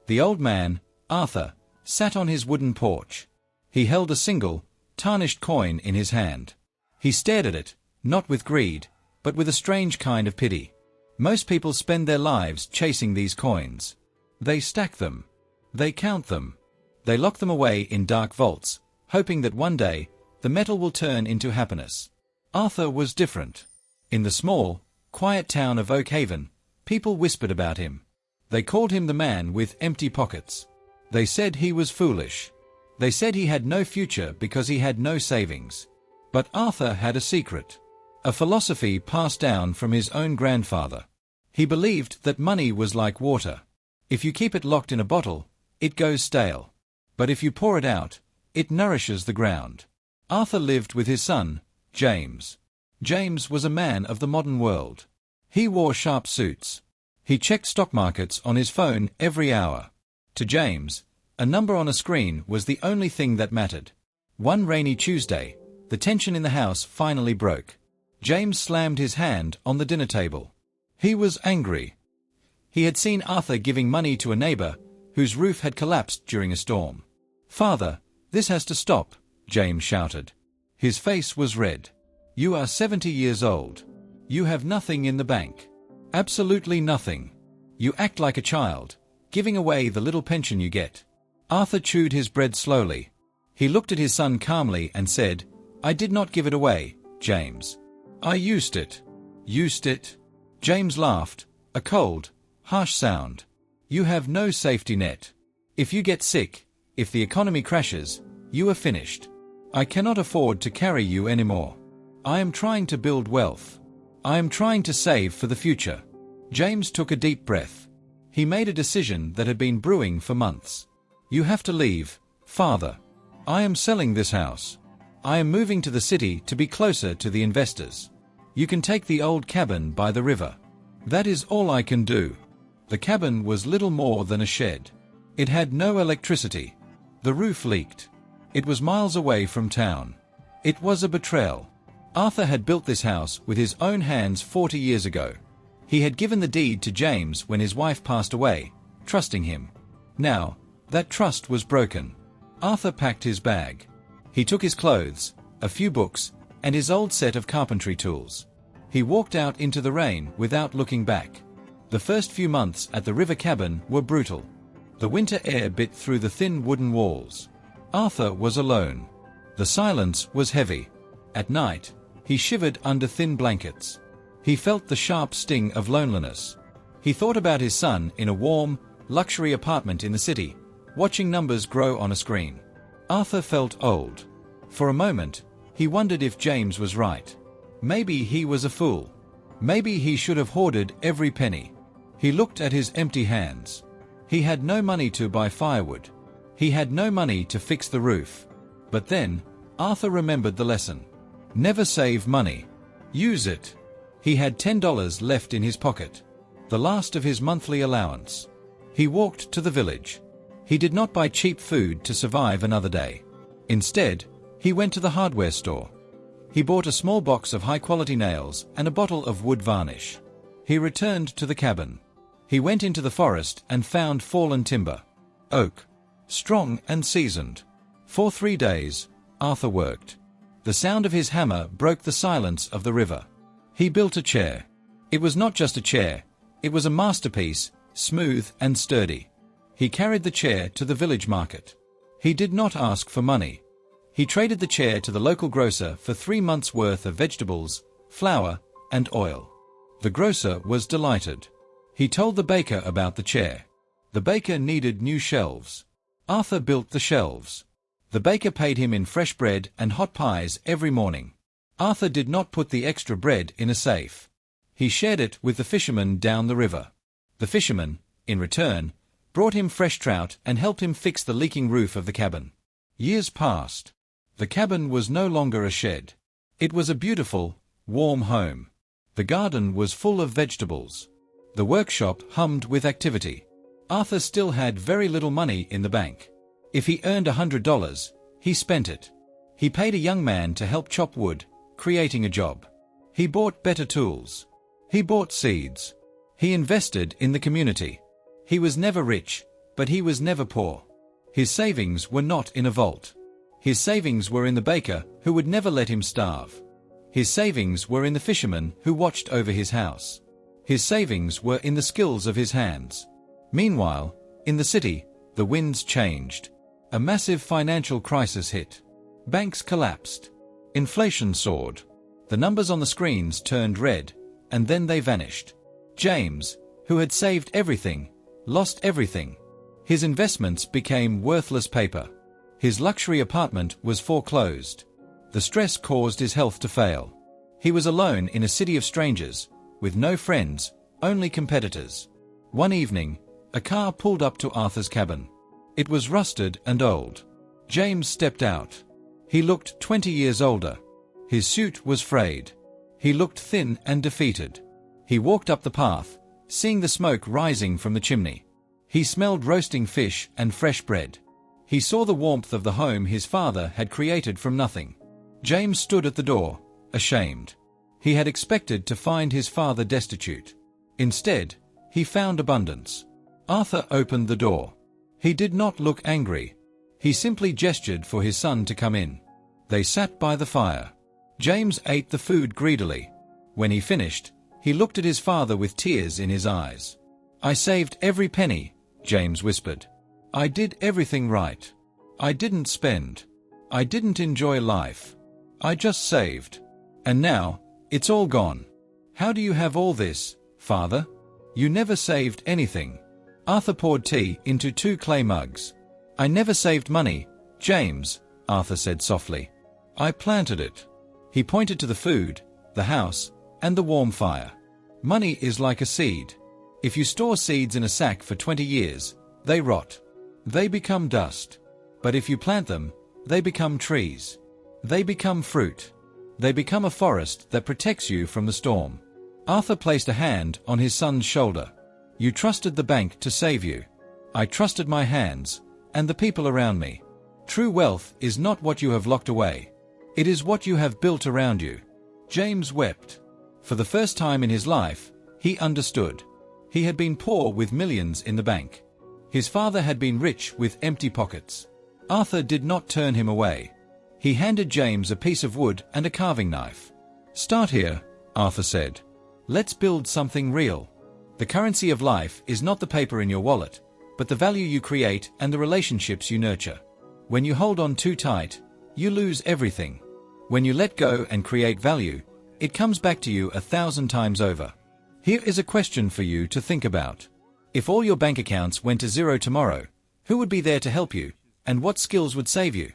The old man, Arthur, sat on his wooden porch. He held a single, tarnished coin in his hand. He stared at it, not with greed, but with a strange kind of pity. Most people spend their lives chasing these coins. They stack them. They count them. They lock them away in dark vaults, hoping that one day, the metal will turn into happiness. Arthur was different. In the small, quiet town of Oak Haven, people whispered about him. They called him the man with empty pockets. They said he was foolish. They said he had no future because he had no savings. But Arthur had a secret. A philosophy passed down from his own grandfather. He believed that money was like water. If you keep it locked in a bottle, it goes stale. But if you pour it out, it nourishes the ground. Arthur lived with his son, James. James was a man of the modern world. He wore sharp suits. He checked stock markets on his phone every hour. To James, a number on a screen was the only thing that mattered. One rainy Tuesday, the tension in the house finally broke. James slammed his hand on the dinner table. He was angry. He had seen Arthur giving money to a neighbor whose roof had collapsed during a storm. "Father, this has to stop," James shouted. His face was red. "You are 70 years old. You have nothing in the bank. Absolutely nothing. You act like a child, giving away the little pension you get." Arthur chewed his bread slowly. He looked at his son calmly and said, "I did not give it away, James. I used it." "Used it?" James laughed, a cold, harsh sound. "You have no safety net. If you get sick, if the economy crashes, you are finished. I cannot afford to carry you anymore. I am trying to build wealth. I am trying to save for the future." James took a deep breath. He made a decision that had been brewing for months. "You have to leave, Father. I am selling this house. I am moving to the city to be closer to the investors. You can take the old cabin by the river. That is all I can do." The cabin was little more than a shed. It had no electricity. The roof leaked. It was miles away from town. It was a betrayal. Arthur had built this house with his own hands 40 years ago. He had given the deed to James when his wife passed away, trusting him. Now, that trust was broken. Arthur packed his bag. He took his clothes, a few books, and his old set of carpentry tools. He walked out into the rain without looking back. The first few months at the river cabin were brutal. The winter air bit through the thin wooden walls. Arthur was alone. The silence was heavy. At night, he shivered under thin blankets. He felt the sharp sting of loneliness. He thought about his son in a warm, luxury apartment in the city, watching numbers grow on a screen. Arthur felt old. For a moment, he wondered if James was right. Maybe he was a fool. Maybe he should have hoarded every penny. He looked at his empty hands. He had no money to buy firewood. He had no money to fix the roof. But then, Arthur remembered the lesson. Never save money. Use it. He had $10 left in his pocket, the last of his monthly allowance. He walked to the village. He did not buy cheap food to survive another day. Instead, he went to the hardware store. He bought a small box of high-quality nails and a bottle of wood varnish. He returned to the cabin. He went into the forest and found fallen timber. Oak. Strong and seasoned. For 3 days, Arthur worked. The sound of his hammer broke the silence of the river. He built a chair. It was not just a chair. It was a masterpiece, smooth and sturdy. He carried the chair to the village market. He did not ask for money. He traded the chair to the local grocer for 3 months' worth of vegetables, flour, and oil. The grocer was delighted. He told the baker about the chair. The baker needed new shelves. Arthur built the shelves. The baker paid him in fresh bread and hot pies every morning. Arthur did not put the extra bread in a safe. He shared it with the fishermen down the river. The fishermen, in return, brought him fresh trout and helped him fix the leaking roof of the cabin. Years passed. The cabin was no longer a shed. It was a beautiful, warm home. The garden was full of vegetables. The workshop hummed with activity. Arthur still had very little money in the bank. If he earned $100, he spent it. He paid a young man to help chop wood, creating a job. He bought better tools. He bought seeds. He invested in the community. He was never rich, But he was never poor. His savings were not in a vault. His savings were in the baker who would never let him starve. His savings were in the fisherman who watched over his house. His savings were in the skills of his hands. Meanwhile, in the city, the winds changed. A massive financial crisis hit. Banks collapsed. Inflation soared. The numbers on the screens turned red, and then they vanished. James, who had saved everything, lost everything. His investments became worthless paper. His luxury apartment was foreclosed. The stress caused his health to fail. He was alone in a city of strangers, with no friends, only competitors. One evening, a car pulled up to Arthur's cabin. It was rusted and old. James stepped out. He looked 20 years older. His suit was frayed. He looked thin and defeated. He walked up the path, seeing the smoke rising from the chimney. He smelled roasting fish and fresh bread. He saw the warmth of the home his father had created from nothing. James stood at the door, ashamed. He had expected to find his father destitute. Instead, he found abundance. Arthur opened the door. He did not look angry. He simply gestured for his son to come in. They sat by the fire. James ate the food greedily. When he finished, he looked at his father with tears in his eyes. "I saved every penny," James whispered. "I did everything right. I didn't spend. I didn't enjoy life. I just saved. And now, it's all gone. How do you have all this, father? You never saved anything." Arthur poured tea into 2 clay mugs. "I never saved money, James," Arthur said softly. "I planted it." He pointed to the food, the house, and the warm fire. "Money is like a seed. If you store seeds in a sack for 20 years, they rot. They become dust. But if you plant them, they become trees. They become fruit. They become a forest that protects you from the storm." Arthur placed a hand on his son's shoulder. "You trusted the bank to save you. I trusted my hands, and the people around me. True wealth is not what you have locked away. It is what you have built around you." James wept. For the first time in his life, he understood. He had been poor with millions in the bank. His father had been rich with empty pockets. Arthur did not turn him away. He handed James a piece of wood and a carving knife. "Start here," Arthur said. "Let's build something real. The currency of life is not the paper in your wallet, but the value you create and the relationships you nurture. When you hold on too tight, you lose everything. When you let go and create value, it comes back to you 1,000 times over." Here is a question for you to think about. If all your bank accounts went to zero tomorrow, who would be there to help you, and what skills would save you?